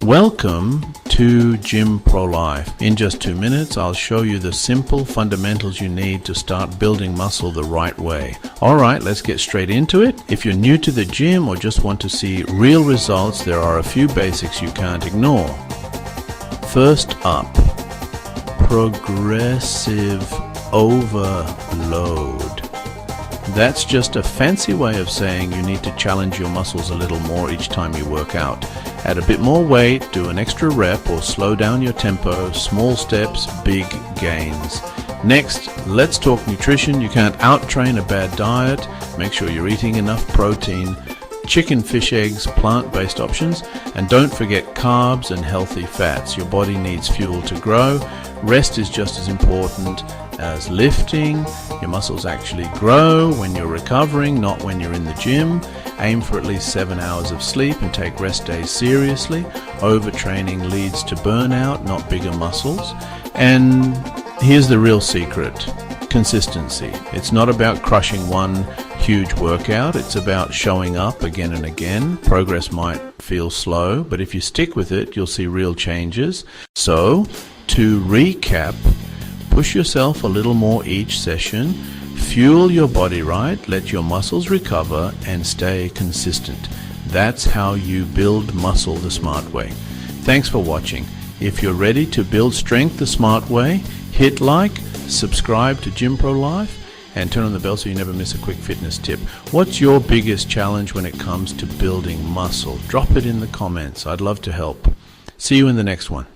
Welcome to GymProLife. In just 2 minutes, I'll show you the simple fundamentals you need to start building muscle the right way. Alright, let's get straight into it. If you're new to the gym or just want to see real results, there are a few basics you can't ignore. First up, progressive overload. That's just a fancy way of saying you need to challenge your muscles a little more each time you work out. Add a bit more weight, do an extra rep, or slow down your tempo. Small steps, big gains. Next, let's talk nutrition. You can't out-train a bad diet. Make sure you're eating enough protein, chicken, fish, eggs, plant-based options, and don't forget carbs and healthy fats. Your body needs fuel to grow. Rest is just as important as lifting. Your muscles actually grow when you're recovering, not when you're in the gym. Aim for at least 7 hours of sleep and take rest days seriously. Overtraining leads to burnout, not bigger muscles. And here's the real secret: consistency. It's not about crushing one huge workout, it's about showing up again and again. Progress might feel slow, but if you stick with it, you'll see real changes. So, to recap, push yourself a little more each session, fuel your body right, let your muscles recover, and stay consistent. That's how you build muscle the smart way. Thanks for watching. If you're ready to build strength the smart way, hit like, subscribe to GymProLife, and turn on the bell so you never miss a quick fitness tip. What's your biggest challenge when it comes to building muscle? Drop it in the comments. I'd love to help. See you in the next one.